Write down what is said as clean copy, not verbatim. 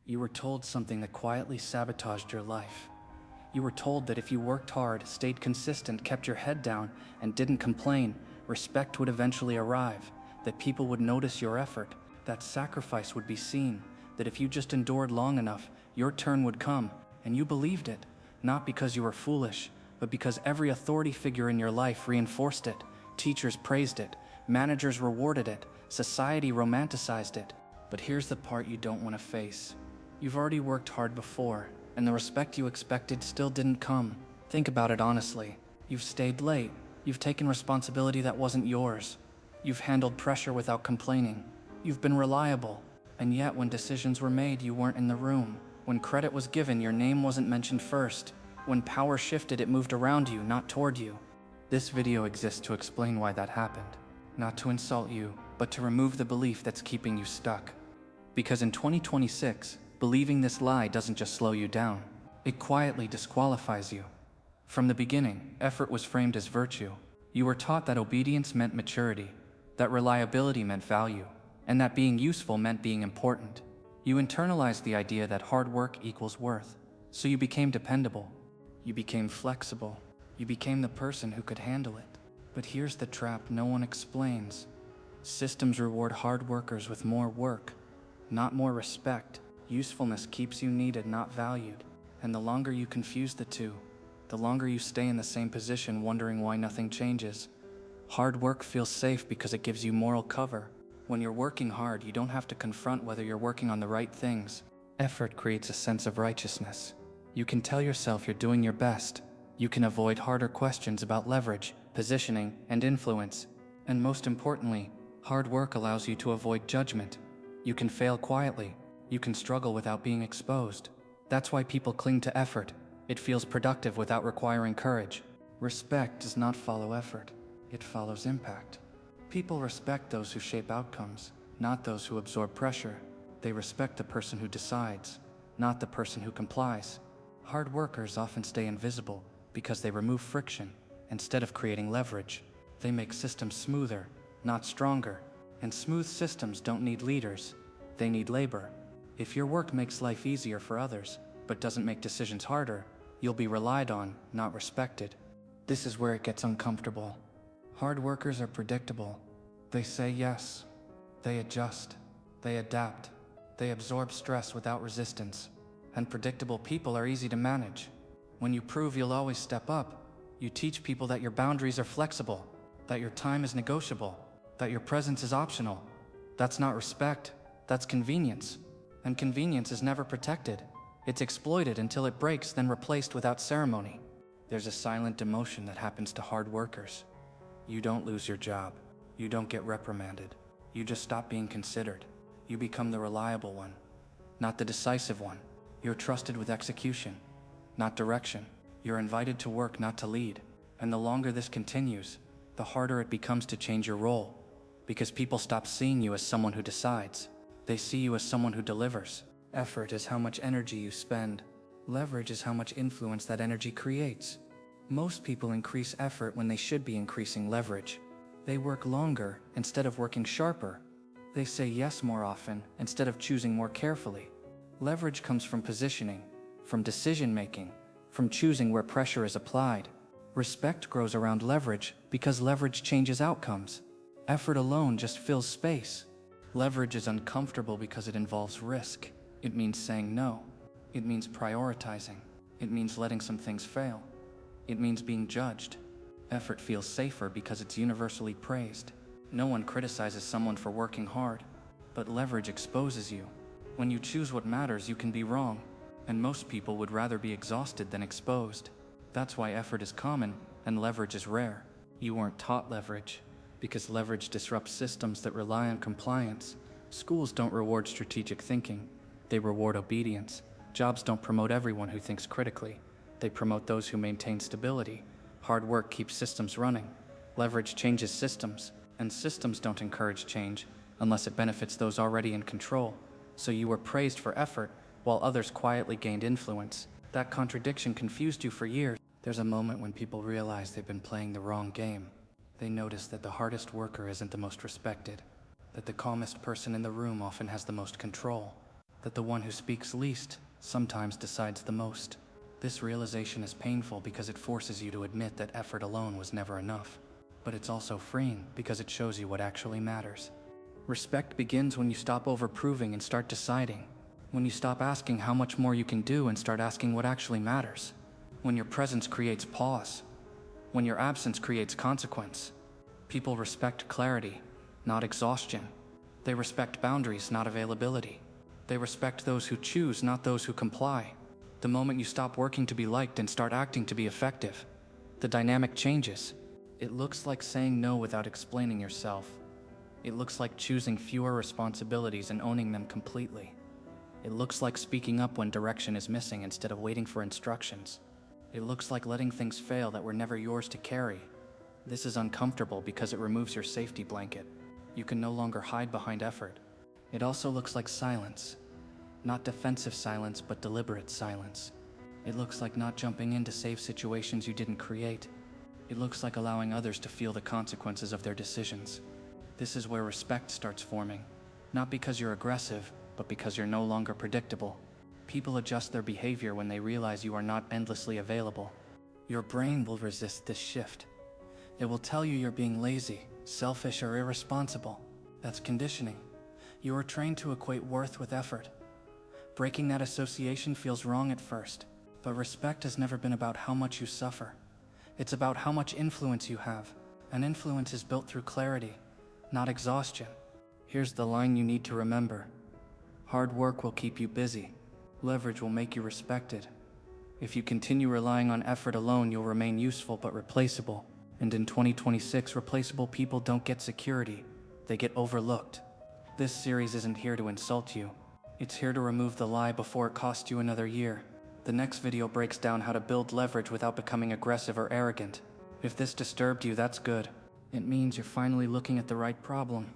You were told something that quietly sabotaged your life. You were told that if you worked hard, stayed consistent, kept your head down, and didn't complain, respect would eventually arrive, that people would notice your effort, that sacrifice would be seen, that if you just endured long enough, your turn would come, and you believed it, not because you were foolish, but because every authority figure in your life reinforced it. Teachers praised it, managers rewarded it, society romanticized it. But here's the part you don't want to face. You've already worked hard before, and the respect you expected still didn't come. Think about it honestly. You've stayed late. You've taken responsibility that wasn't yours. You've handled pressure without complaining. You've been reliable. And yet when decisions were made, you weren't in the room. When credit was given, your name wasn't mentioned first. When power shifted, it moved around you, not toward you. This video exists to explain why that happened. Not to insult you, but to remove the belief that's keeping you stuck. Because in 2026, believing this lie doesn't just slow you down. It quietly disqualifies you. From the beginning, effort was framed as virtue. You were taught that obedience meant maturity, that reliability meant value, and that being useful meant being important. You internalized the idea that hard work equals worth, so you became dependable. You became flexible. You became the person who could handle it. But here's the trap no one explains. Systems reward hard workers with more work, not more respect. Usefulness keeps you needed, not valued. And the longer you confuse the two, the longer you stay in the same position wondering why nothing changes. Hard work feels safe because it gives you moral cover. When you're working hard, you don't have to confront whether you're working on the right things. Effort creates a sense of righteousness. You can tell yourself you're doing your best. You can avoid harder questions about leverage, positioning, and influence. And most importantly, hard work allows you to avoid judgment. You can fail quietly. You can struggle without being exposed. That's why people cling to effort. It feels productive without requiring courage. Respect does not follow effort. It follows impact. People respect those who shape outcomes, not those who absorb pressure. They respect the person who decides, not the person who complies. Hard workers often stay invisible because they remove friction instead of creating leverage. They make systems smoother, not stronger. And smooth systems don't need leaders. They need labor. If your work makes life easier for others, but doesn't make decisions harder, you'll be relied on, not respected. This is where it gets uncomfortable. Hard workers are predictable. They say yes. They adjust. They adapt. They absorb stress without resistance. And predictable people are easy to manage. When you prove you'll always step up, you teach people that your boundaries are flexible, that your time is negotiable, that your presence is optional. That's not respect, that's convenience. And convenience is never protected. It's exploited until it breaks, then replaced without ceremony. There's a silent demotion that happens to hard workers. You don't lose your job. You don't get reprimanded. You just stop being considered. You become the reliable one, not the decisive one. You're trusted with execution, not direction. You're invited to work, not to lead. And the longer this continues, the harder it becomes to change your role. Because people stop seeing you as someone who decides. They see you as someone who delivers. Effort is how much energy you spend. Leverage is how much influence that energy creates. Most people increase effort when they should be increasing leverage. They work longer instead of working sharper. They say yes more often instead of choosing more carefully. Leverage comes from positioning, from decision-making, from choosing where pressure is applied. Respect grows around leverage because leverage changes outcomes. Effort alone just fills space. Leverage is uncomfortable because it involves risk. It means saying no. It means prioritizing. It means letting some things fail. It means being judged. Effort feels safer because it's universally praised. No one criticizes someone for working hard, but leverage exposes you. When you choose what matters, you can be wrong, and most people would rather be exhausted than exposed. That's why effort is common and leverage is rare. You weren't taught leverage, because leverage disrupts systems that rely on compliance. Schools don't reward strategic thinking. They reward obedience. Jobs don't promote everyone who thinks critically. They promote those who maintain stability. Hard work keeps systems running. Leverage changes systems, and systems don't encourage change unless it benefits those already in control. So you were praised for effort, while others quietly gained influence. That contradiction confused you for years. There's a moment when people realize they've been playing the wrong game. They notice that the hardest worker isn't the most respected, that the calmest person in the room often has the most control, that the one who speaks least sometimes decides the most. This realization is painful because it forces you to admit that effort alone was never enough. But it's also freeing because it shows you what actually matters. Respect begins when you stop overproving and start deciding. When you stop asking how much more you can do and start asking what actually matters. When your presence creates pause. When your absence creates consequence. People respect clarity, not exhaustion. They respect boundaries, not availability. They respect those who choose, not those who comply. The moment you stop working to be liked and start acting to be effective, the dynamic changes. It looks like saying no without explaining yourself. It looks like choosing fewer responsibilities and owning them completely. It looks like speaking up when direction is missing instead of waiting for instructions. It looks like letting things fail that were never yours to carry. This is uncomfortable because it removes your safety blanket. You can no longer hide behind effort. It also looks like silence. Not defensive silence, but deliberate silence. It looks like not jumping in to save situations you didn't create. It looks like allowing others to feel the consequences of their decisions. This is where respect starts forming. Not because you're aggressive, but because you're no longer predictable. People adjust their behavior when they realize you are not endlessly available. Your brain will resist this shift. It will tell you you're being lazy, selfish, or irresponsible. That's conditioning. You are trained to equate worth with effort. Breaking that association feels wrong at first, but respect has never been about how much you suffer. It's about how much influence you have, and influence is built through clarity, not exhaustion. Here's the line you need to remember. Hard work will keep you busy. Leverage will make you respected. If you continue relying on effort alone, you'll remain useful but replaceable. And in 2026, replaceable people don't get security. They get overlooked. This series isn't here to insult you. It's here to remove the lie before it costs you another year. The next video breaks down how to build leverage without becoming aggressive or arrogant. If this disturbed you, that's good. It means you're finally looking at the right problem.